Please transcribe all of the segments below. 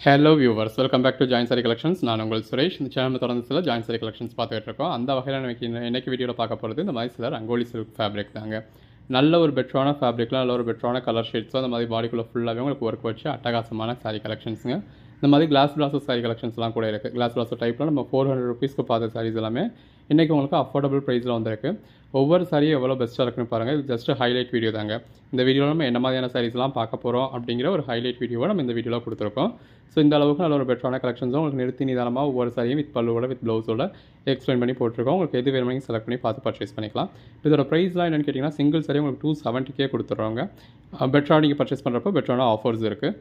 Hello viewers, welcome back to join sari collections. நான் உங்கள் சுரேஷ். இந்த சேனல் தொடர்ந்து சில ஜாயின் சாரி கலெக்ஷன்ஸ் பார்த்துட்டு இருக்கோம். அந்த வகையில் இன்னைக்கு வீடியோவில் பார்க்க போகிறது இந்த மாதிரி சில ரங்கோலி சில்க் ஃபேப்ரிக் தாங்க. நல்ல ஒரு பெட்டரான ஃபேப்ரிக்கில் நல்ல ஒரு பெட்டரான கலர் ஷேட்ஸும் அந்த மாதிரி பாடிக்குள்ளே ஃபுல்லாகவே உங்களுக்கு ஒர்க் வச்சு அட்டகாசமான சாரி கலெக்ஷன்ஸுங்க. இந்த மாதிரி கிளாஸ் பிளாஸோ சாரி கலெக்ஷன்ஸ்லாம் கூட இருக்குது. கிளாஸ் பிளாஸோ டைப்பில் நம்ம 400 ருபீஸ்க்கு பார்த்த சாரீஸ் எல்லாமே இன்றைக்கி உங்களுக்கு அஃபோர்டபுள் ப்ரைஸில் வந்திருக்கு. ஒவ்வொரு சாரியும் எவ்வளோ பெஸ்ட்டாக இருக்குன்னு பாருங்கள். இது ஜஸ்ட் ஹைலைட் வீடியோ தாங்க. இந்த வீடியோவில் நம்ம என்ன மாதிரியான சாரீஸ்லாம் பார்க்க போகிறோம் அப்படிங்கிற ஒரு ஹைலைட் வீடியோவை நம்ம இந்த வீடியோவில் கொடுத்துருக்கோம். ஸோ இந்த அளவுக்கு நல்ல ஒரு பெட்டரான கலெக்ஷன்ஸும் உங்களுக்கு நிறுத்தி நிதானமாக ஒவ்வொரு சாரியும் வித் பல்லுவோட வித் ப்ளவுஸோட எக்ஸ்பிளைன் பண்ணி போட்டிருக்கோம். உங்களுக்கு எது வேணுமோ செலக்ட் பண்ணி பார்த்து பர்ச்சேஸ் பண்ணிக்கலாம். இதோட ப்ரைஸ்லாம் என்னென்னு கேட்டிங்கன்னா சிங்கிள் சாரி உங்களுக்கு 270 கொடுத்துட்றோங்க. பெட்டராக நீங்கள் பர்ச்சேஸ் பண்ணுறப்போ பெட்டரான ஆஃபர்ஸ் இருக்குது.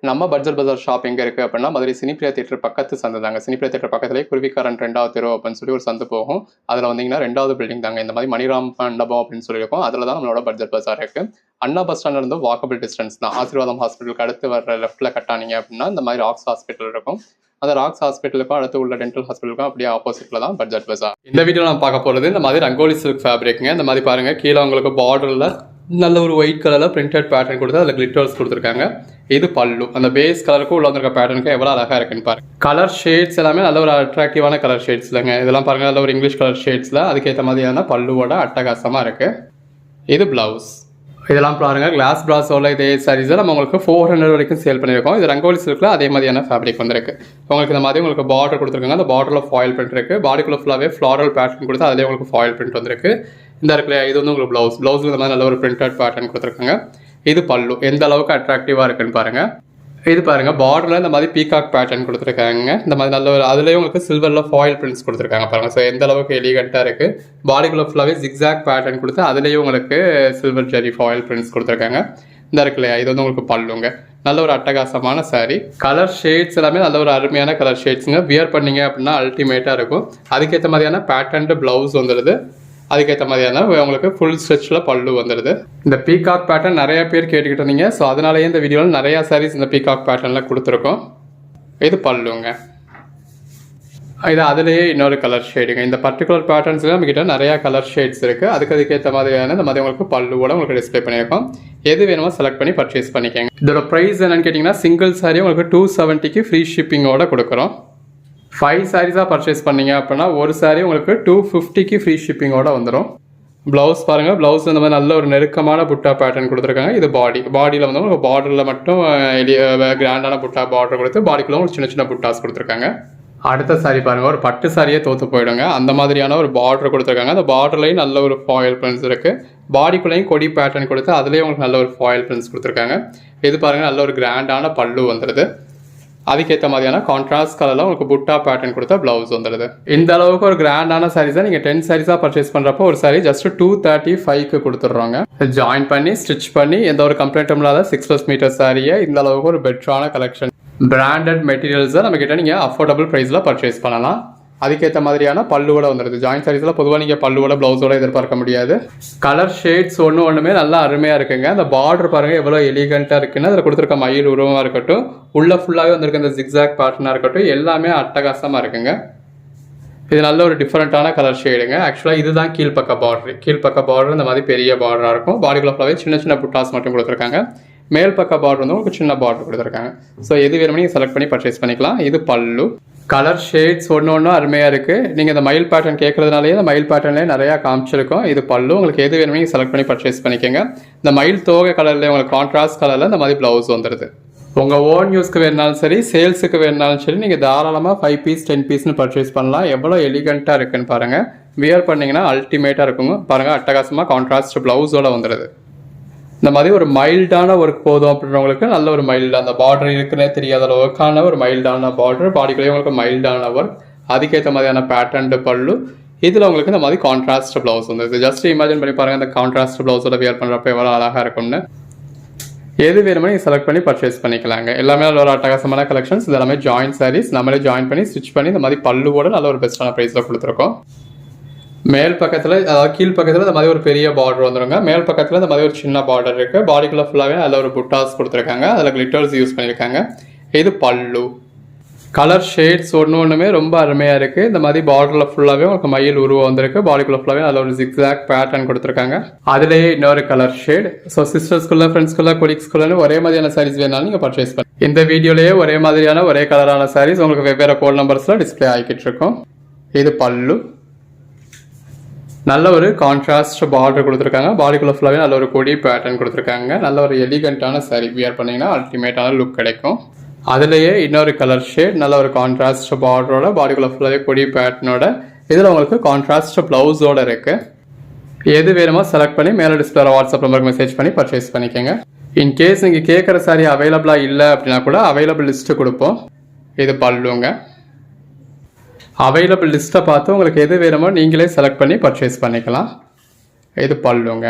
நம்ம பட்ஜெட் பஜார் ஷாப் எங்கே இருக்குது அப்படின்னா மதுரை சினிப்ரியா தியேட்டர் பக்கத்து சந்தை தாங்க. சினிப்ரியா தியேட்டர் பக்கத்துலேயே குருவிக்காரன் 2வது தெரு அப்படின்னு சொல்லி ஒரு சந்தை போகும். அதில் வந்தீங்கன்னா 2வது பில்டிங் தாங்க. இந்த மாதிரி மணிராம் மண்டபம் அப்படின்னு சொல்லியிருக்கோம். அதில் தான் நம்மளோட பட்ஜெட் பஜார் இருக்குது. அண்ணா பஸ் ஸ்டாண்ட்ல இருந்து வாக்கபிள் டிஸ்டன்ஸ் தான். ஆசீர்வாதம் ஹாஸ்பிட்டலுக்கு அடுத்து வர லெஃப்ட்டில் கட்டானீங்க அப்படின்னா இந்த மாதிரி ராக்ஸ் ஹாஸ்பிட்டல் இருக்கும். அந்த ராக்ஸ் ஹாஸ்பிட்டலுக்கும் அடுத்து உள்ள டென்டல் ஹாஸ்பிட்டலுக்கும் அப்படியே ஆப்போசிட்டில் தான் பட்ஜெட் பஜார். இந்த வீடியோ நான் பார்க்க போகிறது இந்த மாதிரி ரங்கோலி சில்க் ஃபேப்ரிக்ங்க. இந்த மாதிரி பாருங்கள், கீழே உங்களுக்கு பார்டரில் நல்ல ஒரு ஒயிட் கலரில் பிரிண்டட் பேட்டர்ன் கொடுத்து அதில் கிளிட்டர்ஸ் கொடுத்துருக்காங்க. இது பல்லு. அந்த பேஸ் கலருக்கும் உள்ள வந்திருக்க பேட்டர்னுக்கு எவ்வளோ அழகாக இருக்குன்னு பாருங்க. கலர் ஷேட்ஸ் எல்லாமே நல்ல ஒரு அட்ராக்டிவான கலர் ஷேட்ஸ் இல்லைங்க. இதெல்லாம் பாருங்கள், நல்ல ஒரு இங்கிலீஷ் கலர் ஷேட்ஸில் அதுக்கேற்ற மாதிரியான பல்லுவோட அட்டகாசமாக இருக்குது. இது ப்ளவுஸ். இதெல்லாம் பாருங்கள், கிளாஸ் பிராஸோட இதே சாரீஸை நம்ம உங்களுக்கு 400 வரைக்கும் சேல் பண்ணியிருக்கோம். இது ரங்கோலி சில்கில் அதே மாதிரியான ஃபேப்ரிக் வந்திருக்கு. உங்களுக்கு இந்த மாதிரி உங்களுக்கு பார்டர் கொடுத்துருக்காங்க. அந்த பார்டரில் ஃபாயில் பிரிண்ட் இருக்குது. பாடிக்குள்ளே ஃபுல்லாகவே ஃப்ளாரல் பேட்டர்ன் கொடுத்து அதிலே உங்களுக்கு ஃபாயில் பிரிண்ட் வந்திருக்கு. இந்த இருக்குல்ல, இது வந்து உங்களுக்கு ப்ளவுஸில் இந்த மாதிரி நல்ல ஒரு பிரிண்டட் பேட்டர்ன் கொடுத்துருக்காங்க. இது பல்லு. எந்த அளவுக்கு அட்ராக்டிவாக இருக்குன்னு பாருங்கள். இது பாருங்கள், பார்டரில் இந்த மாதிரி பீகாக் பேட்டர்ன் கொடுத்துருக்காங்க. இந்த மாதிரி நல்ல ஒரு அதுலேயும் உங்களுக்கு சில்வரில் ஃபாயில் பிரிண்ட்ஸ் கொடுத்துருக்காங்க பாருங்கள். ஸோ எந்த அளவுக்கு எலிகண்ட்டாக இருக்குது. பாடிக்குள்ளே ஃபுல்லாகவே ஜிக்ஸாக் பேட்டர்ன் கொடுத்து அதுலேயும் உங்களுக்கு சில்வர் ஜெரி ஃபாயில் பிரிண்ட்ஸ் கொடுத்துருக்காங்க. இந்த இருக்குல்லையா, இது வந்து உங்களுக்கு பல்லுங்க. நல்ல ஒரு அட்டகாசமான சாரீ. கலர் ஷேட்ஸ் எல்லாமே நல்ல ஒரு அருமையான கலர் ஷேட்ஸுங்க. வியர் பண்ணீங்க அப்படின்னா அல்டிமேட்டாக இருக்கும். அதுக்கேற்ற மாதிரியான பேட்டர்ன் ப்ளவுஸ் வந்துடுது. அதுக்கேற்ற மாதிரியான உங்களுக்கு ஃபுல் ஸ்ட்ரெச்சில் பல்லு வந்துடுது. இந்த பீகாக் பேட்டர்ன் நிறைய பேர் கேட்டுக்கிட்டு இருந்தீங்க. ஸோ அதனாலேயே இந்த வீடியோவில் நிறையா சாரீஸ் இந்த பீகாக் பேட்டர்னில் கொடுத்துருக்கோம். இது பல்லுங்க. இது அதுலேயே இன்னொரு கலர் ஷேடுங்க. இந்த பர்டிகுலர் பேட்டர்ன்ஸில் நம்மக்கிட்ட நிறையா கலர் ஷேட்ஸ் இருக்குது. அதுக்கேற்ற மாதிரியான இந்த மாதிரி உங்களுக்கு பல்லுவோட உங்களுக்கு டிஸ்பிளே பண்ணியிருக்கோம். எது வேணுமோ செலக்ட் பண்ணி பர்ச்சேஸ் பண்ணிக்கோங்க. இதோட ப்ரைஸ் என்னன்னு கேட்டிங்கன்னா சிங்கிள் சாரி உங்களுக்கு 270 ஃப்ரீ ஷிப்பிங்கோட கொடுக்குறோம். 5 சாரீஸாக பர்ச்சேஸ் பண்ணிங்க அப்படின்னா ஒரு சாரீ உங்களுக்கு 250 ஃப்ரீ ஷிப்பிங்கோட வந்துடும். ப்ளவுஸ் பாருங்கள், ப்ளவுஸ் இந்த மாதிரி நல்ல ஒரு நெருக்கமான புட்டா பேட்டர்ன் கொடுத்துருக்காங்க. இது பாடியில் வந்து உங்களுக்கு பார்டரில் மட்டும் கிராண்டான புட்டா பார்டர் கொடுத்து பாடிக்குள்ள உங்களுக்கு சின்ன சின்ன புட்டாஸ் கொடுத்துருக்காங்க. அடுத்த சாரீ பாருங்கள், ஒரு பட்டு சாரியே தோற்று போயிடுங்க. அந்த மாதிரியான ஒரு பார்டர் கொடுத்துருக்காங்க. அந்த பார்டர்லேயும் நல்ல ஒரு ஃபாயில் பிரிண்ட்ஸ் இருக்குது. பாடிக்குள்ளேயும் கொடி பேட்டர்ன் கொடுத்து அதுலேயும் உங்களுக்கு நல்ல ஒரு ஃபாயில் பிரிண்ட்ஸ் கொடுத்துருக்காங்க. இது பாருங்கள், நல்ல ஒரு கிராண்டான பல்லு வந்துடுது. அதுக்கேற்ற மாதிரியான கான்ட்ராஸ்ட் கலரில் உங்களுக்கு புட்டா பேட்டர்ன் கொடுத்தா ப்ளவுஸ் வந்துடுது. இந்த அளவுக்கு ஒரு கிராண்டான சாரீஸாக நீங்கள் 10 சாரீஸாக பர்ச்சேஸ் பண்ணுறப்போ ஒரு சாரீ ஜஸ்ட் 235 கொடுத்துட்றாங்க. ஜாயின் பண்ணி ஸ்டிச் பண்ணி எந்த ஒரு கம்ப்ளைண்ட்டும் இல்லாத 6+ மீட்டர் சாரியை இந்த அளவுக்கு ஒரு பெட்டரான கலெக்ஷன் பிராண்டட் மெட்டீரியல்ஸை நம்மக்கிட்ட நீங்கள் அஃபோர்டபுள் ப்ரைஸில் பர்ச்சேஸ் பண்ணலாம். அதுக்கேற்ற மாதிரியான பல்லுவோட வந்துடுது. ஜாயின் சாரீஸில் பொதுவாக நீங்கள் பல்லுவோட ப்ளவுஸோட எதிர்பார்க்க முடியாது. கலர் ஷேட்ஸ் ஒன்றுமே நல்லா அருமையாக இருக்குங்க. அந்த பார்டர் பாருங்கள் எவ்வளோ எலிகண்ட்டாக இருக்குன்னு. அதில் கொடுத்துருக்க மயில் உருவமாக இருக்கட்டும், உள்ள ஃபுல்லாகவே வந்திருக்க இந்த ஜிக்ஸாக் பேட்டர்னாக இருக்கட்டும், எல்லாமே அட்டகாசமாக இருக்குங்க. இது நல்ல ஒரு டிஃப்ரெண்ட்டான கலர் ஷேடுங்க. ஆக்சுவலாக இதுதான் கீழ்ப்பக்க பார்டர் இந்த மாதிரி பெரிய பார்டராக இருக்கும். பாடிக்குள்ள ஃபுல்லாகவே சின்ன சின்ன புட்டாஸ் மட்டும் கொடுத்துருக்காங்க. மேல் பக்க பார்டர் வந்து உங்களுக்கு சின்ன பார்டர் கொடுத்துருக்காங்க. ஸோ எது வேணுமோ நீங்கள் செலக்ட் பண்ணி பர்ச்சேஸ் பண்ணிக்கலாம். இது பல்லு. கலர் ஷேட்ஸ் ஒன்றும் அருமையாக இருக்குது. நீங்கள் இந்த மயில் பேட்டர்ன் கேட்குறதுனாலேயே இந்த மயில் பேட்டர்ன்லேயே நிறையா காமிச்சிருக்கோம். இது பல்லு. உங்களுக்கு எது வேணுமோ நீங்கள் செலக்ட் பண்ணி பர்ச்சேஸ் பண்ணிக்கோங்க. இந்த மயில் தோகை கலர்லேயே உங்களுக்கு கான்ட்ராஸ்ட் கலரில் இந்த மாதிரி ப்ளவுஸ் வந்துடுது. உங்கள் ஓன் யூஸ்க்கு வேணுனாலும் சரி, சேல்ஸுக்கு வேணுனாலும் சரி, நீங்கள் தாராளமாக 5 பீஸ் 10 பீஸ்னு பர்ச்சேஸ் பண்ணலாம். எவ்வளோ எலிகண்ட்டாக இருக்குன்னு பாருங்கள். வியர் பண்ணிங்கன்னா அல்டிமேட்டாக இருக்குங்க. பாருங்கள், அட்டகாசமாக கான்ட்ராஸ்ட் ப்ளவுஸோட வந்துடுது. இந்த மாதிரி ஒரு மைல்டான ஒர்க் போதும் அப்படின்றவங்களுக்கு நல்ல ஒரு மைல்டு, அந்த பார்டர் இருக்குன்னே தெரியாத அளவுக்கான ஒரு மைல்டான பார்டர், பாடிக்குள்ளேயே உங்களுக்கு மைல்டான ஒர்க், அதுக்கேற்ற மாதிரியான பேட்டர்ன் பல்லு. இதில் உங்களுக்கு இந்த மாதிரி கான்ட்ராஸ்ட் ப்ளவுஸ் வந்து ஜஸ்ட் இமேஜின் பண்ணி பாருங்கள். இந்த கான்ட்ராஸ்ட் ப்ளவுஸோட வியர் பண்ணுறப்ப எவ்வளோ அழகாக இருக்கும்னு. எது வேணுமோ நீங்கள் செலக்ட் பண்ணி பர்ச்சேஸ் பண்ணிக்கலாங்க. எல்லாமே நல்ல ஒரு அட்டகாசமான கலெக்ஷன்ஸ். இது எல்லாமே ஜாயின் சாரீஸ். நம்மளே ஜாயின் பண்ணி ஸ்டிச் பண்ணி இந்த மாதிரி பல்லுவோட நல்ல ஒரு பெஸ்ட்டான ப்ரைஸில் கொடுத்துருக்கோம். மேல் பக்கத்தில், அதாவது கீழ் பக்கத்தில் இந்த மாதிரி ஒரு பெரிய பார்டர் வந்துருங்க. மேல் பக்கத்தில் இந்த மாதிரி ஒரு சின்ன பார்டர் இருக்குது. பாடிக்குள்ளே ஃபுல்லாகவே அதில் ஒரு புட்டாஸ் கொடுத்துருக்காங்க. அதில் கிளிட்டர்ஸ் யூஸ் பண்ணியிருக்காங்க. இது பல்லு. கலர் ஷேட்ஸ் ஒன்றுமே ரொம்ப அருமையாக இருக்குது. இந்த மாதிரி பார்டரில் ஃபுல்லாகவே உங்களுக்கு மயில் உருவம் வந்திருக்கு. பாடிக்குள்ளே ஃபுல்லாகவே அதில் ஒரு ஜிக்ஸாக் பேட்டர்ன் கொடுத்துருக்காங்க. அதுலேயே இன்னொரு கலர் ஷேட். ஸோ சிஸ்டர்ஸ்குள்ளே, ஃப்ரெண்ட்ஸ்குள்ளே, கொலீக்ஸ்குள்ளே ஒரே மாதிரியான சாரீஸ் வேணாலும் நீங்கள் பர்ச்சேஸ் பண்ணி இந்த வீடியோலேயே ஒரே மாதிரியான ஒரே கலரான சாரீஸ் உங்களுக்கு வெவ்வேறு கோட் நம்பர்ஸில் டிஸ்பிளே ஆகிக்கிட்டு இருக்கும். இது பல்லு. நல்ல ஒரு கான்ட்ராஸ்ட் பார்டர் கொடுத்துருக்காங்க. பாடிக்குள்ளே ஃபுல்லாகவே நல்ல ஒரு கொடி பேட்டர்ன் கொடுத்துருக்காங்க. நல்ல ஒரு எலிகண்டான சாரீ வியர் பண்ணிங்கன்னா அல்டிமேட்டான லுக் கிடைக்கும். அதுலேயே இன்னொரு கலர் ஷேட். நல்ல ஒரு கான்ட்ராஸ்ட் பார்டரோட, பாடிக்குள்ளே ஃபுல்லாகவே கொடி பேட்டர்னோட, இதில் உங்களுக்கு கான்ட்ராஸ்ட் ப்ளவுஸோட இருக்குது. எது வேணுமோ செலக்ட் பண்ணி மேலே டிஸ்பிளே வாட்ஸ்அப் நம்பருக்கு மெசேஜ் பண்ணி பர்ச்சேஸ் பண்ணிக்கோங்க. இன்கேஸ் நீங்கள் கேட்குற சாரீ அவைலபிளாக இல்லை அப்படின்னா கூட அவைலபிள் லிஸ்ட்டு கொடுப்போம். இது பல்லுங்க. அவைலபிள் லிஸ்ட்டை பார்த்து உங்களுக்கு எது வேணுமோ நீங்களே செலக்ட் பண்ணி பர்ச்சேஸ் பண்ணிக்கலாம். இது பல்லுங்க.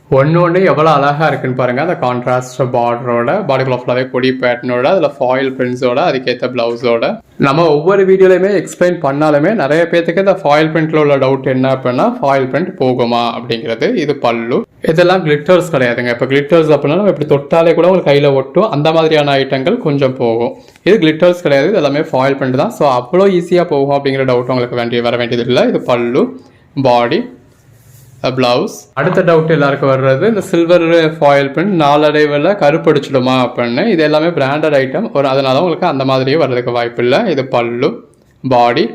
ஒன்று எவ்வளோ அழகாக இருக்குன்னு பாருங்கள். அந்த கான்ட்ராஸ்ட் பார்டரோட, பாடிக்குள்ள ஃபுல்லாகவே கொடி பேட்டர்னோட, அதில் ஃபாயில் பிரிண்ட்ஸோட, அதுக்கேற்ற ப்ளவுஸோட. நம்ம ஒவ்வொரு வீடியோலையுமே எக்ஸ்பிளைன் பண்ணாலுமே நிறைய பேர்த்துக்கு இந்த ஃபாயில் பிரிண்ட்டில் உள்ள டவுட் என்ன அப்படின்னா, ஃபாயில் பிரிண்ட் போகுமா அப்படிங்கிறது. இது பல்லு. இதெல்லாம் கிளிட்டர்ஸ் கிடையாதுங்க. இப்போ கிளிட்டர்ஸ் அப்படின்னா நம்ம இப்படி தொட்டாலே கூட உங்களுக்கு கையில் ஒட்டும். அந்த மாதிரியான ஐட்டங்கள் கொஞ்சம் போகும். இது கிளிட்டர்ஸ் கிடையாது. இது எல்லாமே ஃபாயில் பிரிண்ட் தான். ஸோ அவ்வளோ ஈஸியாக போகும் அப்படிங்கிற டவுட் உங்களுக்கு வர வேண்டியது இல்லை. இது பல்லு, பாடி, பிளவுஸ். அடுத்த டவுட் எல்லாருக்கும் வர்றது, இந்த சில்வர் ஃபாயில் பிரிண்ட் நாளடைவில் கருப்படிச்சிடுமா அப்படின்னு. இது எல்லாமே பிராண்டட் ஐட்டம். அதனால உங்களுக்கு அந்த மாதிரியே வர்றதுக்கு வாய்ப்பு இல்லை. இது பல்லு, பாடி,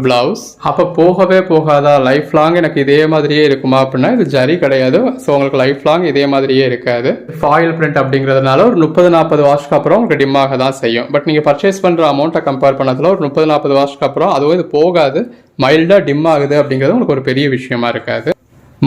பிளவுஸ். அப்போ போகவே போகாதா, லைஃப் லாங் எனக்கு இதே மாதிரியே இருக்குமா அப்படின்னா இது ஜரி கிடையாது. ஸோ உங்களுக்கு லைஃப் லாங் இதே மாதிரியே இருக்காது. ஃபாயில் பிரிண்ட் அப்படிங்கிறதுனால ஒரு 30-40 வாஷ்க்கு அப்புறம் உங்களுக்கு டிம்மாக தான் செய்யும். பட் நீங்கள் பர்ச்சேஸ் பண்ணுற அமௌண்ட்டை கம்பேர் பண்ணதில் ஒரு 30-40 வாஷ்க்கு அப்புறம் அதுவும் இது போகாது, மைல்டாக டிம் ஆகுது அப்படிங்கிறது உங்களுக்கு ஒரு பெரிய விஷயமா இருக்காது.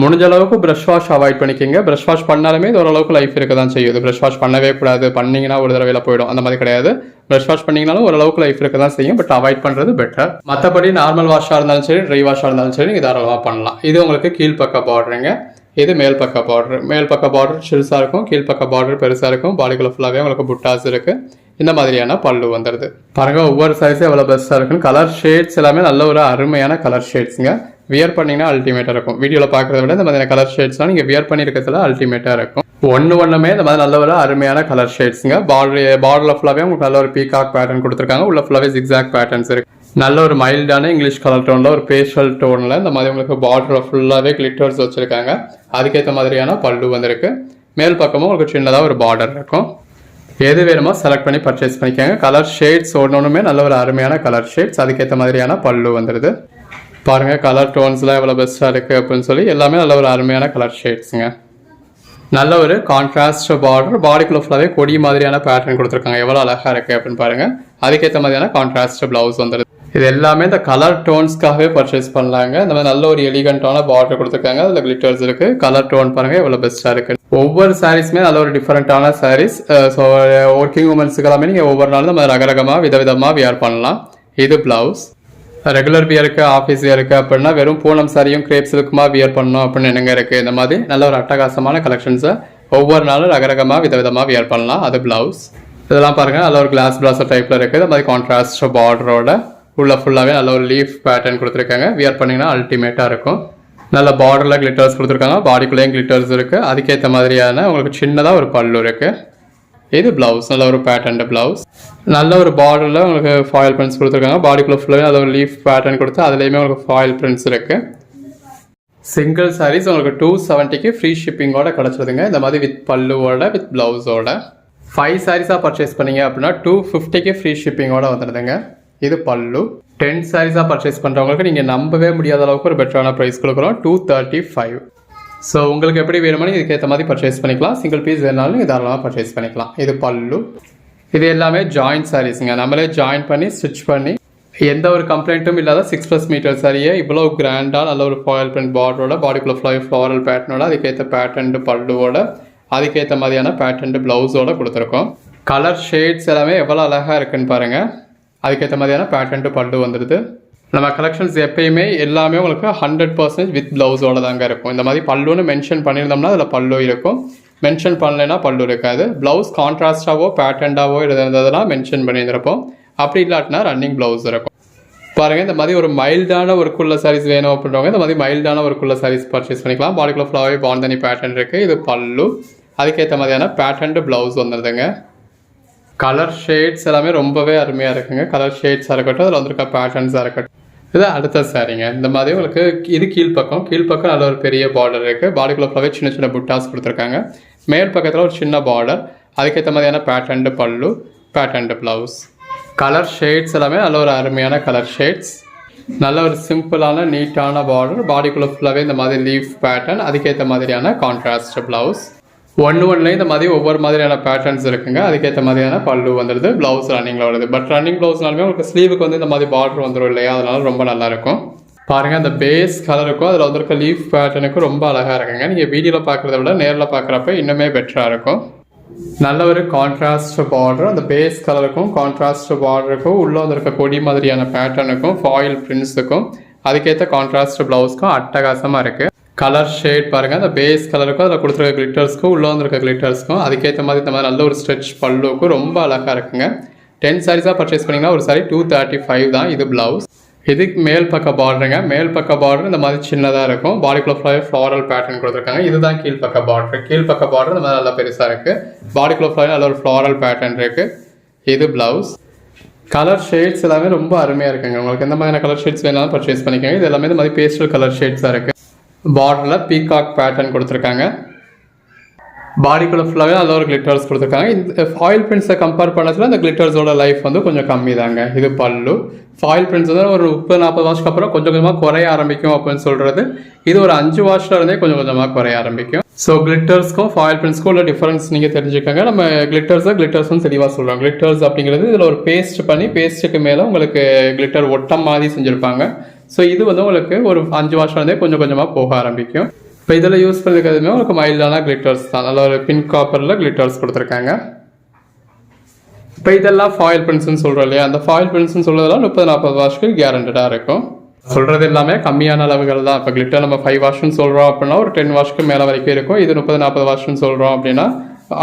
முடிஞ்ச அளவுக்கு ப்ரஷ் வாஷ் அவாய்ட் பண்ணிக்கோங்க. ப்ரஷ் வாஷ் பண்ணாலுமே இது ஓரளவுக்கு லைஃப் இருக்க தான் செய்யுது. ப்ரஷ் வாஷ் பண்ணவே கூடாது, பண்ணிங்கன்னா ஒரு தடவையில் போயிடும், அந்த மாதிரி கிடையாது. ப்ரஷ் வாஷ் பண்ணிங்கனாலும் ஓரளவுக்கு லைஃப் இருக்க தான் செய்யும். பட் அவாய்ட் பண்ணுறது பெட்டர். மற்றபடி நார்மல் வாஷாக இருந்தாலும் சரி, ட்ரை வாஷாக இருந்தாலும் சரி, நீங்கள் தாராளமாக பண்ணலாம். இது உங்களுக்கு கீழ்ப்பக்க பார்டருங்க. இது மேல் பக்க பார்டர். மேல் பக்க பார்டர் சிறுசாக இருக்கும், கீழ்ப்பக்க பார்டர் பெருசாக இருக்கும். பாடிக்குள்ள ஃபுல்லாகவே உங்களுக்கு புட்டாஸ் இருக்குது. இந்த மாதிரியான பல்லு வந்துடுது. பாருங்க, ஒவ்வொரு சைஸும் எவ்வளோ பெஸ்ட்டாக இருக்குன்னு. கலர் ஷேட்ஸ் எல்லாமே நல்ல ஒரு அருமையான கலர் ஷேட்ஸுங்க. வியர் பண்ணிங்கன்னா அல்டிமேட்டாக இருக்கும். வீடியோவில் பார்க்குறத விட இந்த மாதிரியான கலர் ஷேட்ஸ்லாம் நீங்கள் வியர் பண்ணியிருக்கிறதுல அல்டிமேட்டாக இருக்கும். ஒன்றுமே இந்த மாதிரி நல்ல ஒரு அருமையான கலர் ஷேட்ஸுங்க. பார்டரில் ஃபுல்லாகவே உங்களுக்கு நல்ல ஒரு பீகாக் பேட்டர்ன் கொடுத்துருக்காங்க. உள்ள ஃபுல்லாகவே ஜிக்ஸாக் பேட்டர்ன்ஸ் இருக்குது. நல்ல ஒரு மைல்டான இங்கிலீஷ் கலர் டோனில், ஒரு பேஸ்டல் டோனில் இந்த மாதிரி உங்களுக்கு பார்டரில் ஃபுல்லாகவே கிளிட்டர்ஸ் வச்சுருக்காங்க. அதுக்கேற்ற மாதிரியான பல்லு வந்திருக்கு. மேல் பக்கமும் உங்களுக்கு சின்னதாக ஒரு பார்டர் இருக்கும். எது வேணுமோ செலக்ட் பண்ணி பர்ச்சேஸ் பண்ணிக்கோங்க. கலர் ஷேட்ஸ் ஒன்றுமே நல்ல ஒரு அருமையான கலர் ஷேட்ஸ். அதுக்கேற்ற மாதிரியான பல்லு வந்துடுது. பாருங்கள், கலர் டோன்ஸ்லாம் எவ்வளோ பெஸ்ட்டாக இருக்குது அப்படின்னு சொல்லி எல்லாமே நல்ல ஒரு அருமையான கலர் ஷேட்ஸுங்க. நல்ல ஒரு கான்ட்ராஸ்ட் பார்டர், பாடிக்குள்ள ஃபுல்லாகவே கொடி மாதிரியான பேட்டர்ன் கொடுத்துருக்காங்க. எவ்வளோ அழகாக இருக்குது அப்படின்னு பாருங்கள். அதுக்கேற்ற மாதிரியான கான்ட்ராஸ்ட் ப்ளவுஸ் வந்துடுது. இது எல்லாமே இந்த கலர் டோன்ஸ்க்காகவே பர்ச்சேஸ் பண்ணலாங்க. இந்த மாதிரி நல்ல ஒரு எலிகண்டான பார்டர் கொடுத்துருக்காங்க. அதில் கிளிட்டர்ஸ் இருக்குது. கலர் டோன் பாருங்கள் எவ்வளோ பெஸ்ட்டாக இருக்குது. ஒவ்வொரு சாரீஸுமே நல்ல ஒரு டிஃப்ரெண்ட்டான சாரீஸ். ஸோ ஒர்க்கிங் உமன்ஸுக்கு எல்லாமே நீங்கள் ஒவ்வொரு நாளும் நம்ம ரகரகமாக விதவிதமாக வியர் பண்ணலாம். இது பிளவுஸ். ரெகுலர் வியருக்கு, ஆஃபீஸ் வியருக்கு அப்படின்னா வெறும் பூனம் சாரியும் கிரேப் சில்க்குமா வியர் பண்ணணும் அப்படின்னு என்னங்க இருக்குது. இந்த மாதிரி நல்ல ஒரு அட்டகாசமான கலெக்ஷன்ஸை ஒவ்வொரு நாளும் ரகரகமாக விதவிதமாக வியர் பண்ணலாம். அது பிளவுஸ். இதெல்லாம் பாருங்கள், நல்ல ஒரு கிளாஸ் பிளாஸர் டைப்பில் இருக்குது. இந்த மாதிரி கான்ட்ராஸ்ட் பார்டரோட உள்ள ஃபுல்லாகவே நல்ல ஒரு லீஃப் பேட்டர்ன் கொடுத்துருக்காங்க. வியர் பண்ணிங்கன்னா அல்டிமேட்டாக இருக்கும். நல்ல பார்டரில் கிளிட்டர்ஸ் கொடுத்துருக்காங்க. பாடிக்குள்ளேயும் கிளிட்டர்ஸ் இருக்குது. அதுக்கேற்ற மாதிரியான உங்களுக்கு சின்னதாக ஒரு பல்லு இருக்குது. இது பிளவுஸ். நல்ல ஒரு பேட்டர்ன் பிளவுஸ். நல்ல ஒரு பார்டரில் உங்களுக்கு ஃபாயில் பிரிண்ட்ஸ் கொடுத்துருக்காங்க. பாடிக்குள்ள ஃபுல்லாகவே நல்ல ஒரு லீஃப் பேட்டர்ன் கொடுத்து அதுலேயுமே உங்களுக்கு ஃபாயில் பிரிண்ட்ஸ் இருக்குது. சிங்கிள் சாரீஸ் உங்களுக்கு 270க்கு ஃப்ரீ ஷிப்பிங்கோட கிடச்சிருதுங்க. இந்த மாதிரி வித் பல்லுவோட, வித் பிளவுஸோட. 5 சாரீஸாக பர்ச்சேஸ் பண்ணீங்க அப்படின்னா 250க்கு ஃப்ரீ ஷிப்பிங்கோட வந்துடுதுங்க. இது பல்லு. 10 சாரீஸாக பர்ச்சேஸ் பண்ணுறவங்களுக்கு நீங்கள் நம்பவே முடியாத அளவுக்கு ஒரு பெட்டரான ப்ரைஸ் கொடுக்குறோம். 235. ஸோ உங்களுக்கு எப்படி வேணுமோ இதுக்கேற்ற மாதிரி பர்ச்சேஸ் பண்ணிக்கலாம். சிங்கிள் பீஸ் வேணாலும் நீங்கள் தாராளமாக பர்ச்சேஸ் பண்ணிக்கலாம். இது பல்லு. இது எல்லாமே ஜாயிண்ட் சாரீஸுங்க. நம்மளே ஜாயின் பண்ணி ஸ்டிச் பண்ணி எந்த ஒரு கம்ப்ளைண்ட்டும் இல்லாத 6+ மீட்டர் சாரியை இவ்வளோ கிராண்டாக நல்ல ஒரு ஃபாயில் பிரிண்ட் பார்டரோட, பாடிக்குள்ள ஃப்ளாரல் பேட்டர்னோட, அதுக்கேற்ற பேட்டர்ன் பல்லுவோட, அதுக்கேற்ற மாதிரியான பேட்டர்ன் ப்ளவுஸோட கொடுத்துருக்கோம். கலர் ஷேட்ஸ் எல்லாமே எவ்வளோ அழகாக இருக்குன்னு பாருங்கள். அதுக்கேற்ற மாதிரியான பேட்டர்ன் பல்லு வந்துடுது. நம்ம கலெக்ஷன்ஸ் எப்பயுமே எல்லாமே உங்களுக்கு 100% வித் ப்ளவுஸோட தாங்க இருக்கும். இந்த மாதிரி பல்லுன்னு மென்ஷன் பண்ணியிருந்தோம்னா அதில் பல்லு இருக்கும். மென்ஷன் பண்ணலைன்னா பல்லு இருக்காது. ப்ளவுஸ் கான்ட்ராஸ்டாவோ பேட்டர்ண்டாவோ இருந்ததுனா மென்ஷன் பண்ணியிருந்திருப்போம். அப்படி இல்லாட்டினா ரன்னிங் ப்ளவுஸ் இருக்கும். பாருங்கள், இந்த மாதிரி ஒரு மைல்டான ஒர்க்குள்ள சாரீஸ் வேணும் அப்படின்றவங்க இந்த மாதிரி மைல்டான ஒர்க்குள்ள சாரீஸ் பர்ச்சேஸ் பண்ணிக்கலாம். பாடிக்குள்ள ஃபுல்லாகவே பாந்தனி பேட்டர்ன் இருக்குது. இது பல்லு. அதுக்கேற்ற மாதிரியான பேட்டர்ன் ப்ளவுஸ் வந்துடுதுங்க. கலர் ஷேட்ஸ் எல்லாமே ரொம்பவே அருமையாக இருக்குங்க. கலர் ஷேட்ஸாக இருக்கட்டும், அதில் வந்திருக்க பேட்டர்ன்ஸாக இருக்கட்டும். இது அடுத்த சாரீங்க. இந்த மாதிரி உங்களுக்கு இது கீழ்ப்பக்கம் நல்ல ஒரு பெரிய பார்டர் இருக்குது. பாடிக்குள்ள ஃபுல்லாகவே சின்ன சின்ன புட்டாஸ் கொடுத்துருக்காங்க. மேல் பக்கத்தில் ஒரு சின்ன பார்டர், அதுக்கேற்ற மாதிரியான பேட்டர்ன் பல்லு, பேட்டர்ன் ப்ளவுஸ். கலர் ஷேட்ஸ் எல்லாமே நல்ல ஒரு அருமையான கலர் ஷேட்ஸ். நல்ல ஒரு சிம்பிளான நீட்டான பார்டர், பாடிக்குள்ள ஃபுல்லாகவே இந்த மாதிரி லீஃப் பேட்டர்ன், அதுக்கேற்ற மாதிரியான கான்ட்ராஸ்ட் ப்ளவுஸ். ஒன்றுலேயும் இந்த மாதிரி ஒவ்வொரு மாதிரியான பேட்டர்ன்ஸ் இருக்குங்க. அதுக்கேற்ற மாதிரியான பல்லு வந்துடுது. ப்ளவுஸ் ரன்னிங்கில் வருது. பட் ரன்னிங் ப்ளவுஸ்னாலுமே உங்களுக்கு ஸ்லீவுக்கு வந்து இந்த மாதிரி பார்டர் வந்துடும் இல்லையா, அதனால ரொம்ப நல்லாயிருக்கும். பாருங்கள், அந்த பேஸ் கலருக்கும் அதில் வந்துருக்க லீஃப் பேட்டர்னுக்கும் ரொம்ப அழகாக இருக்குங்க. நீங்கள் வீடியோவில் பார்க்குறத விட நேரில் பார்க்குறப்ப இன்னுமே பெட்டராக இருக்கும். நல்ல ஒரு கான்ட்ராஸ்ட் பார்டர், அந்த பேஸ் கலருக்கும் கான்ட்ராஸ்ட் பார்டருக்கும் உள்ளே வந்துருக்க கொடி மாதிரியான பேட்டர்னுக்கும் ஃபாயில் பிரிண்ட்ஸுக்கும் அதுக்கேற்ற கான்ட்ராஸ்ட் ப்ளவுஸ்க்கும் அட்டகாசமாக இருக்குது. கலர் ஷேட் பாருங்கள், அந்த பேஸ் கலருக்கும் அதில் கொடுத்துருக்க கிளிட்டர்ஸ்க்கும் உள்ளே வந்துருக்க கிளிட்டர்ஸ்க்கும் அதுக்கேற்ற மாதிரி இந்த மாதிரி நல்ல ஒரு ஸ்ட்ரெச் பல்லுக்கும் ரொம்ப அழகாக இருக்குங்க. 10 சாரீஸாக பர்ச்சேஸ் பண்ணிங்கன்னா ஒரு சாரி 235 தான். இது ப்ளவுஸ். இதுக்கு மேல் பக்க பார்டருங்க. மேல் பக்க பார்டர் இந்த மாதிரி சின்னதாக இருக்கும். பாடிக்குள்ள ஃபுல்லாகவே ஃப்ளாரல் பேட்டர்ன் கொடுத்துருக்காங்க. இதுதான் கீழ்ப்பக்க பார்டர். கீழ்ப்பக்க பார்டர் இந்த மாதிரி நல்லா பெருசாக இருக்குது. பாடிக்குள்ள ஃபுல்லாகவே நல்ல ஒரு ஃப்ளாரல் பேட்டர்ன் இருக்குது. இது ப்ளவுஸ். கலர் ஷேட்ஸ் எல்லாமே ரொம்ப அருமையாக இருக்குங்க. உங்களுக்கு எந்த மாதிரியான கலர் ஷேட்ஸ் வேணாலும் பர்ச்சேஸ் பண்ணிக்கோங்க. இது எல்லாமே இந்த மாதிரி பேஸ்டல் கலர் ஷேட்ஸாக இருக்குது. பார்டரில் பீகாக் பேட்டர்ன் கொடுத்துருக்காங்க. பாடிக்குள்ள ஃபுல்லாகவே நல்ல ஒரு கிளிட்டர்ஸ் கொடுத்துருக்காங்க. இந்த ஃபாயில் பிரிண்ட்ஸை கம்பேர் பண்ணதில் அந்த கிளிட்டர்ஸோட லைஃப் வந்து கொஞ்சம் கம்மி தாங்க. இது பல்லு. ஃபாயில் பிரிண்ட்ஸ் வந்து ஒரு 30-40 வாஷ்க்கு அப்புறம் கொஞ்சம் கொஞ்சமாக குறைய ஆரம்பிக்கும் அப்படின்னு சொல்கிறது. இது ஒரு 5 வாஷில் இருந்தே கொஞ்சம் கொஞ்சமாக குறைய ஆரம்பிக்கும். ஸோ கிளிட்டர்ஸ்க்கும் ஃபாயில் பிரிண்ட்ஸ்க்கும் உள்ள டிஃபரன்ஸ் நீங்கள் தெரிஞ்சுக்கோங்க. நம்ம கிளிட்டர்ஸ்னு தெளிவாக சொல்கிறோம். கிளிட்டர்ஸ் அப்படிங்கிறது இதில் ஒரு பேஸ்ட் பண்ணி பேஸ்ட்டுக்கு மேலே உங்களுக்கு கிளிட்டர் ஒட்டம் மாதிரி செஞ்சுருப்பாங்க. ஸோ இது வந்து உங்களுக்கு ஒரு 5 வாஷில் இருந்தே கொஞ்சம் கொஞ்சமாக போக ஆரம்பிக்கும். இப்போ இதில் யூஸ் பண்ணிருக்கிறதுமே உங்களுக்கு மைல்டான கிளிட்டர்ஸ் தான். நல்ல ஒரு பிங்க் காப்பரில் கிளிட்டர்ஸ் கொடுத்துருக்காங்க. இப்போ இதெல்லாம் ஃபாயில் பிரிண்ட்ஸ்னு சொல்கிறோம் இல்லையா, அந்த ஃபாயில் பிரிண்ட்ஸ்னு சொல்கிறதெல்லாம் 30-40 வாஷ்க்கு கேரண்டடாக இருக்கும். சொல்கிறது எல்லாமே கம்மியான அளவுகள் தான். இப்போ கிளிட்டர் நம்ம 5 வாஷ்னு சொல்கிறோம் அப்படின்னா ஒரு 10 வாஷ்க்கு மேலே வரைக்கும் இருக்கும். இது 30-40 வாஷ்னு சொல்கிறோம் அப்படின்னா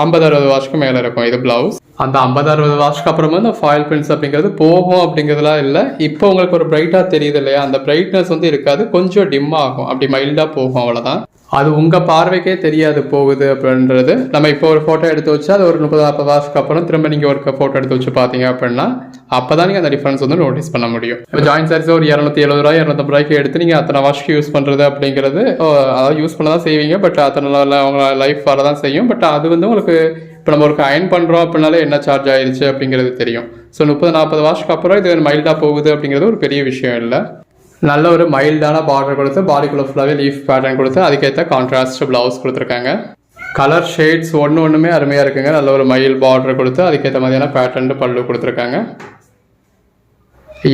50-60 வாஷ்க்கு மேலே இருக்கும். இது ப்ளவுஸ். அந்த 50-60 வாஷ்க்கு அப்புறமா இந்த ஃபாயில் பிரிண்ட்ஸ் அப்படிங்கிறது போகும் அப்படிங்கிறதுலாம் இல்லை. இப்போ உங்களுக்கு ஒரு பிரைட்டாக தெரியுது இல்லையா, அந்த பிரைட்னஸ் வந்து இருக்காது, கொஞ்சம் டிம் ஆகும், அப்படி மைல்டாக போகும், அவ்வளோதான். அது உங்கள் பார்வைக்கே தெரியாது போகுது அப்படின்றது. நம்ம இப்போ ஒரு ஃபோட்டோ எடுத்து வச்சா அது ஒரு 30-40 வாஷ்க்கு அப்புறம் திரும்ப நீங்கள் ஒரு ஃபோட்டோ எடுத்து வச்சு பார்த்தீங்க அப்படின்னா அப்போ தான் நீங்கள் அந்த டிஃப்ரென்ஸ் வந்து நோட்டீஸ் பண்ண முடியும். இப்போ ஜாயின்ட் சாரீஸ் ஒரு 270 ரூபாய் 250 ரூபாய்க்கு எடுத்து நீங்கள் அத்தனை வாஷ்க்கு யூஸ் பண்ணுறது அப்படிங்கிறது அதாவது யூஸ் பண்ண தான் செய்வீங்க. பட் அத்தனை அவங்க லைஃப் வர தான் செய்யும். பட் அது வந்து உங்களுக்கு இப்போ நம்ம ஒரு அயன் பண்ணுறோம் அப்படின்னாலே என்ன சார்ஜ் ஆயிடுச்சு அப்படிங்கிறது தெரியும். ஸோ 30-40 வாஷ்க்கு அப்புறம் இது மைல்டாக போகுது அப்படிங்கிறது ஒரு பெரிய விஷயம் இல்லை. நல்ல ஒரு மைல்டான பார்டர் கொடுத்து பாடிக்குள்ள ஃபுல்லாகவே லீஃப் பேட்டர்ன் கொடுத்து அதுக்கேற்ற கான்ட்ராஸ்ட் ப்ளவுஸ் கொடுத்துருக்காங்க. கலர் ஷேட்ஸ் ஒன்றுமே அருமையாக இருக்குங்க. நல்ல ஒரு மைல் பார்டர் கொடுத்து அதுக்கேற்ற மாதிரியான பேட்டர்ன் பல்லு கொடுத்துருக்காங்க.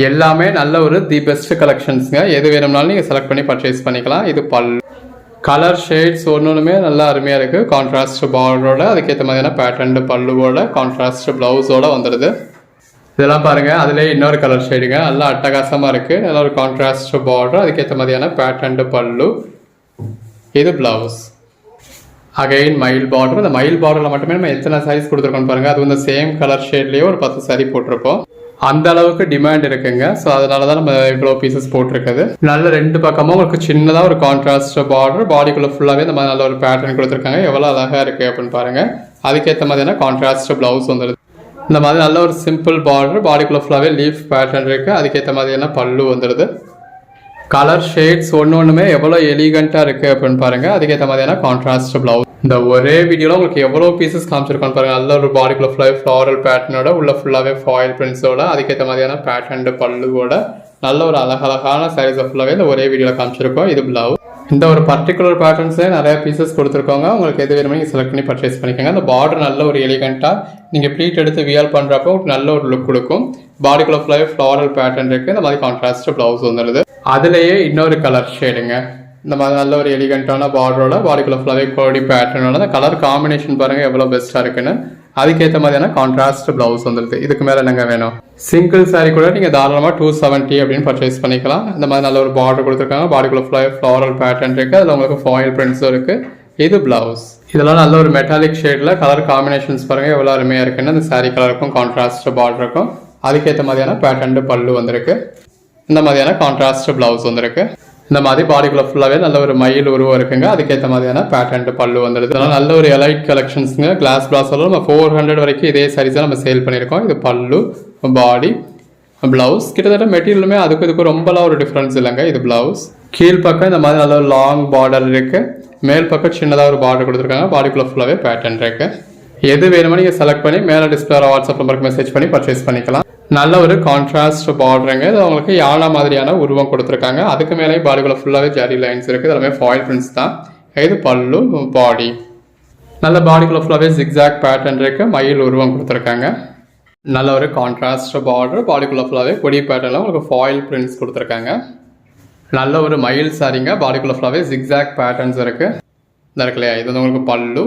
எல்லாமே நல்ல ஒரு தி பெஸ்ட் கலெக்ஷன்ஸுங்க. எது வேணும்னாலும் நீங்கள் செலக்ட் பண்ணி பர்ச்சேஸ் பண்ணிக்கலாம். இது பல்லு. கலர் ஷேட்ஸ் ஒன்றுமே நல்லா அருமையாக இருக்குது. கான்ட்ராஸ்ட் பார்டரோட அதுக்கேற்ற மாதிரியான பேட்டர்ன் பல்லுவோட கான்ட்ராஸ்ட் ப்ளவுஸோட வந்துடுது. இதெல்லாம் பாருங்கள், அதுலேயே இன்னொரு கலர் ஷேடுங்க. நல்லா அட்டகாசமாக இருக்குது. நல்ல ஒரு கான்ட்ராஸ்ட் பார்டர் அதுக்கேற்ற மாதிரியான பேட்டர்ன் பல்லு. இது ப்ளவுஸ். அகைன் மயில் பார்டர். இந்த மயில் பார்டரில் மட்டுமே நம்ம எத்தனை சாரீஸ் கொடுத்துருக்கோம் பாருங்கள். அது வந்து சேம் கலர் ஷேட்லேயே ஒரு 10 சாரீ போட்டிருப்போம். அந்த அளவுக்கு டிமாண்ட் இருக்குங்க. ஸோ அதனால தான் நம்ம இவ்வளோ பீசஸ் போட்டிருக்குது. நல்ல 2 பக்கமும் உங்களுக்கு சின்னதாக ஒரு கான்ட்ராஸ்ட் பார்டர், பாடிக்குள்ளே ஃபுல்லாகவே இந்த மாதிரி நல்ல ஒரு பேட்டர்ன் கொடுத்துருக்காங்க. எவ்வளோ அழகாக இருக்குது அப்படின்னு பாருங்கள். அதுக்கேற்ற மாதிரியான கான்ட்ராஸ்ட் ப்ளவுஸ் வந்துடுது. இந்த மாதிரி நல்ல ஒரு சிம்பிள் பார்டர், பாடிக்குள்ளே ஃபுல்லாகவே லீஃப் பேட்டர்ன் இருக்குது. அதுக்கேற்ற மாதிரியான பல்லு வந்துடுது. கலர் ஷேட்ஸ் ஒன்றுமே எவ்வளோ எலிகண்ட்டாக இருக்குது அப்படின்னு பாருங்கள். அதுக்கேற்ற மாதிரியான கான்ட்ராஸ்ட் ப்ளவுஸ். இந்த ஒரே வீடியோவில் உங்களுக்கு எவ்வளோ பீசஸ் காமிச்சிருக்கோன்னு பாருங்கள். நல்ல ஒரு பாடிக்குள்ள ஃபுல்லாகவே ஃப்ளாரல் பேட்டர்னோட உள்ள ஃபுல்லாகவே ஃபாயில் பிரிண்ட்ஸோட அதுக்கேற்ற மாதிரியான பேட்டர்ன் பல்லுவோட நல்ல ஒரு அழகழகான சாரீஸை ஃபுல்லாகவே இந்த ஒரே வீடியோவில் காமிச்சிருக்கோம். இது ப்ளவுஸ். இந்த ஒரு பர்டிகுலர் பேட்டர்ன்ஸே நிறைய பீசஸ் கொடுத்துருக்கோங்க. உங்களுக்கு எது வேணுமோ நீங்கள் செலக்ட் பண்ணி பர்ச்சேஸ் பண்ணிக்கோங்க. அந்த பார்டர் நல்ல ஒரு எலிகண்ட்டாக நீங்கள் ப்ளீட் எடுத்து வியர் பண்ணுறப்போ நல்ல ஒரு லுக் கொடுக்கும். பாடிக்குள்ள ஃபுல்லாகவே ஃப்ளாரல் பேட்டர்ன் இருக்குது. இந்த மாதிரி கான்ட்ராஸ்ட் ப்ளவுஸ் வந்துடுது. அதுலேயே இன்னொரு கலர் ஷேடுங்க. இந்த மாதிரி நல்ல ஒரு எலிகண்ட்டான பார்டரோட பாடிக்குள்ள ஃபுல்லாகவே கோடி பேட்டர்னோட அந்த கலர் காம்பினேஷன் பாருங்கள் எவ்வளோ பெஸ்ட்டாக இருக்குன்னு. அதுக்கேற்ற மாதிரியான கான்ட்ராஸ்ட் ப்ளவுஸ் வந்துடுது. இதுக்கு மேலே என்னங்க வேணும்? சிங்கிள் சாரீ கூட நீங்கள் தாராளமாக 270 அப்படின்னு பர்ச்சேஸ் பண்ணிக்கலாம். இந்த மாதிரி நல்ல ஒரு பார்டர் கொடுத்துருக்காங்க. பாடிக்குள்ள ஃபுல்லாகவே ஃப்ளாரல் பேட்டர்ன் இருக்குது. அதில் உங்களுக்கு ஃபாயில் பிரிண்ட்ஸும் இருக்குது. இது ப்ளவுஸ். இதெல்லாம் நல்ல ஒரு மெட்டாலிக் ஷேடில் கலர் காம்பினேஷன்ஸ் பாருங்கள் எவ்வளோ அருமையாக இருக்குன்னு. அந்த சாரீ கலருக்கும் கான்ட்ராஸ்ட் பார்டருக்கும் அதுக்கேற்ற மாதிரியான பேட்டர்ன் பல்லு வந்திருக்கு. இந்த மாதிரியான கான்ட்ராஸ்ட் ப்ளவுஸ் வந்திருக்கு. இந்த மாதிரி பாடிக்குள்ள ஃபுல்லாகவே நல்ல ஒரு மயில் உருவம் இருக்குங்க. அதுக்கேற்ற மாதிரியான பேட்டர்ன் பல்லு வந்துடுது. அதனால் நல்ல ஒரு எலைட் கலெக்ஷன்ஸுங்க. கிளாஸ் பிளாஸோட நம்ம 400 வரைக்கும் இதே சாரீஸை நம்ம சேல் பண்ணியிருக்கோம். இது பல்லு, பாடி, ப்ளவுஸ். கிட்டத்தட்ட மெட்டீரியலுமே அதுக்கு இதுக்கு ரொம்பலாம் ஒரு டிஃப்ரென்ஸ் இல்லைங்க. இது ப்ளவுஸ். கீழ்ப்பக்கம் இந்த மாதிரி நல்ல ஒரு லாங் பார்டர் இருக்குது. மேல் பக்கம் சின்னதாக ஒரு பார்டர் கொடுத்துருக்காங்க. பாடிக்குள்ள ஃபுல்லாகவே பேட்டர்ன் இருக்குது. எது வேணுமோ நீங்கள் செலக்ட் பண்ணி மேலே டிஸ்பிளே வாட்ஸ்அப் நம்பருக்கு மெசேஜ் பண்ணி பர்ச்சேஸ் பண்ணிக்கலாம். நல்ல ஒரு கான்ட்ராஸ்ட் பார்டருங்க. இது அவங்களுக்கு யானை மாதிரியான உருவம் கொடுத்துருக்காங்க. அதுக்கு மேலே பாடிக்குள்ள ஃபுல்லாகவே ஜரி லைன்ஸ் இருக்குது. எல்லாமே ஃபாயில் பிரிண்ட்ஸ் தான். இது பல்லு, பாடி. நல்ல பாடிக்குள்ள ஃபுல்லாகவே ஜிக்ஸாக் பேட்டர்ன் இருக்குது. மயில் உருவம் கொடுத்துருக்காங்க. நல்ல ஒரு கான்ட்ராஸ்ட் பார்டர். பாடிக்குள்ள ஃபுல்லாகவே கொடி பேட்டர்னில் உங்களுக்கு ஃபாயில் பிரிண்ட்ஸ் கொடுத்துருக்காங்க. நல்ல ஒரு மயில் சாரிங்க. பாடிக்குள்ள ஃபுல்லாகவே ஜிக்ஸாக் பேட்டர்ன்ஸ் இருக்குது. இந்த இருக்கு இல்லையா, இது வந்து உங்களுக்கு பல்லு.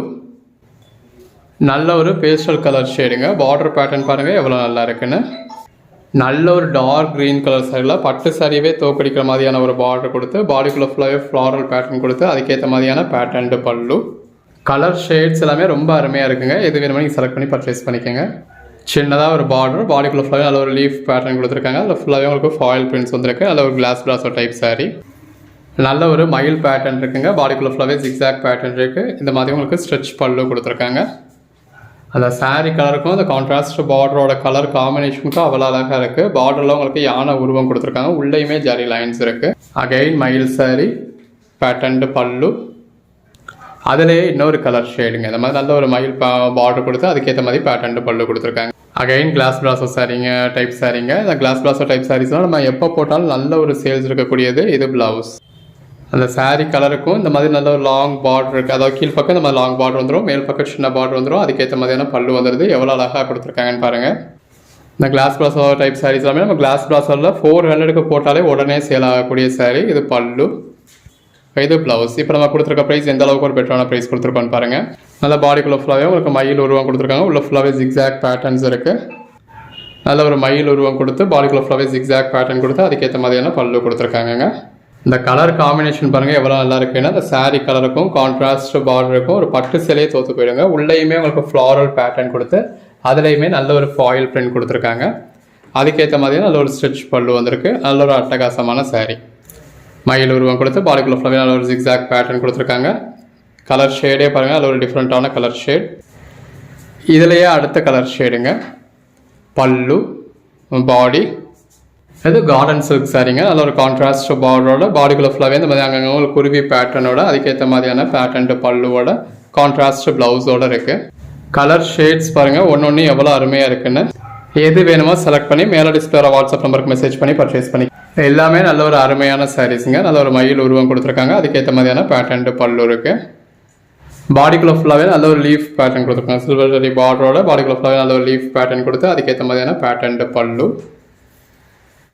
நல்ல ஒரு பேஸ்டல் கலர் ஷேடுங்க. பார்டர் பேட்டர்ன் பாருங்கள் எவ்வளோ நல்லா இருக்குன்னு. நல்ல ஒரு டார்க் க்ரீன் கலர் சாரியில் பட்டு சாரியவே தோக்கடிக்கிற மாதிரியான ஒரு பார்டர் கொடுத்து பாடிக்குள்ள ஃபுல்லாகவே ஃப்ளாரல் பேட்டர்ன் கொடுத்து அதுக்கேற்ற மாதிரியான பேட்டர்ன் பல்லு. கலர் ஷேட்ஸ் எல்லாமே ரொம்ப அருமையாக இருக்குங்க. எது வேணுமோ நீங்கள் செலக்ட் பண்ணி பர்ச்சேஸ் பண்ணிக்கோங்க. சின்னதாக ஒரு பார்டர். பாடிக்குள்ள ஃபுல்லாகவே நல்ல ஒரு லீஃப் பேட்டர்ன் கொடுத்துருக்காங்க. அதில் ஃபுல்லாகவே உங்களுக்கு ஃபாயில் பிரிண்ட்ஸ் வந்துருக்கு. நல்ல ஒரு கிளாஸ் பிளாஸோ டைப் சாரி. நல்ல ஒரு மயில் பேட்டர்ன் இருக்குங்க. பாடிக்குள்ள ஃபுல்லாகவே ஜிக்ஸாக் பேட்டர்ன் இருக்குது. இந்த மாதிரி உங்களுக்கு ஸ்ட்ரெச் பல்லு கொடுத்துருக்காங்க. அந்த சாரீ கலருக்கும் அந்த கான்ட்ராஸ்ட் பார்டரோட கலர் காம்பினேஷனுக்கும் அவ்வளோ அழகாக இருக்குது. பார்டரில் உங்களுக்கு யானை உருவம் கொடுத்துருக்காங்க. உள்ளேயுமே ஜரி லைன்ஸ் இருக்குது. அகைன் மயில் சாரி, பேட்டர்ன் பல்லு. அதிலேயே இன்னொரு கலர் ஷேடுங்க. இந்த மாதிரி நல்ல ஒரு மயில் பார்டர் கொடுத்து அதுக்கேற்ற மாதிரி பேட்டர்ன் பல்லு கொடுத்துருக்காங்க. Again class palazzo சாரீங்க type சாரீங்க. இந்த கிளாஸ் பிளாஸோ டைப் சாரீஸ்லாம் நம்ம எப்போ போட்டாலும் நல்ல ஒரு சேல்ஸ் இருக்கக்கூடியது. இது ப்ளவுஸ். அந்த சாரீ கலருக்கும் இந்த மாதிரி நல்ல ஒரு லாங் பார்டர் இருக்குது. அதாவது கீழ் பக்கம் இந்த மாதிரி லாங் பார்டர் வந்துடும். மேல் பக்கம் சின்ன பார்டர் வந்துடும். அதுக்கேற்ற மாதிரியான பல்லு வந்துடுது. எவ்வளோ அழகாக கொடுத்துருக்காங்கன்னு பாருங்கள். இந்த கிளாஸ் பிளாஸோ டைப் சாரீஸ் எல்லாமே நம்ம கிளாஸ் பிளாஸோவில் 400க்கு போட்டாலே உடனே சேல் ஆகக்கூடிய சாரீ. இது பல்லு, இது ப்ளவுஸ். இப்போ நம்ம கொடுத்துருக்க ப்ரைஸ் எந்த அளவுக்கு ஒரு பெட்டரான ப்ரைஸ் கொடுத்துருப்பான்னு பாருங்கள். நல்ல பாடிக்குள்ள ஃபுல்லாகவே உங்களுக்கு மயில் உருவம் கொடுத்துருக்காங்க. உள்ள ஃபுல்லாகவே ஜிக்ஸாக் பேட்டர்ன்ஸ் இருக்குது. நல்ல ஒரு மயில் உருவம் கொடுத்து பாடிக்குள்ள ஃபுல்லாகவே ஜிக்ஸாக் பேட்டர்ன் கொடுத்து அதுக்கேற்ற மாதிரியான பல்லு கொடுத்துருக்காங்க. இந்த கலர் காம்பினேஷன் பாருங்கள் எவ்வளோ நல்லா இருக்குன்னா இந்த சாரீ கலருக்கும் கான்ட்ராஸ்ட் பார்டருக்கும் ஒரு பட்டு சிலையே தோற்று போயிடுங்க. உள்ளேயுமே உங்களுக்கு ஃப்ளாரல் பேட்டர்ன் கொடுத்து அதுலேயுமே நல்ல ஒரு ஃபாயில் பிரிண்ட் கொடுத்துருக்காங்க. அதுக்கேற்ற மாதிரியே நல்ல ஒரு ஸ்ட்ரெச் பல்லு வந்திருக்கு. நல்ல ஒரு அட்டகாசமான சாரீ. மயில் உருவம் கொடுத்து பாடிக்குள்ள ஃபுல்லாகவே நல்ல ஒரு ஜிக்ஸாக் பேட்டர்ன் கொடுத்துருக்காங்க. கலர் ஷேடே பாருங்கள் நல்ல ஒரு டிஃப்ரெண்ட்டான கலர் ஷேட். இதுலேயே அடுத்த கலர் ஷேடுங்க. பல்லு, பாடி. இது கார்டன் சில்க் சாரீங்க. நல்ல ஒரு கான்ட்ராஸ்ட் பார்டரோட பாடிக்குள்ள ஃபுல்லாகவே இந்த மாதிரி அங்கங்கே ஒரு குருவி பேட்டர்னோட அதுக்கேற்ற மாதிரியான பேட்டர்ன் பல்லுவோட கான்ட்ராஸ்ட் ப்ளவுஸோடு இருக்குது. கலர் ஷேட்ஸ் பாருங்கள் ஒன்று எவ்வளோ அருமையாக இருக்குன்னு. எது வேணுமோ செலக்ட் பண்ணி மேலே டிஸ்பிளே வாட்ஸ்அப் நம்பருக்கு மெசேஜ் பண்ணி பர்ச்சேஸ் பண்ணி. எல்லாமே நல்ல ஒரு அருமையான சாரீஸுங்க. நல்ல ஒரு மயில் உருவம் கொடுத்துருக்காங்க. அதுக்கேற்ற மாதிரியான பேட்டர்ன் பல்லு இருக்குது. பாடிக்குள்ள ஃபுல்லாகவே நல்ல ஒரு லீஃப் பேட்டர்ன் கொடுத்துருக்காங்க. சில்வர் ஜரி பார்டரோட பாடிக்குள்ள ஃபுல்லாகவே நல்ல ஒரு லீஃப் பேட்டர்ன் கொடுத்து அதுக்கேற்ற மாதிரியான பேட்டர்ன் பல்லு.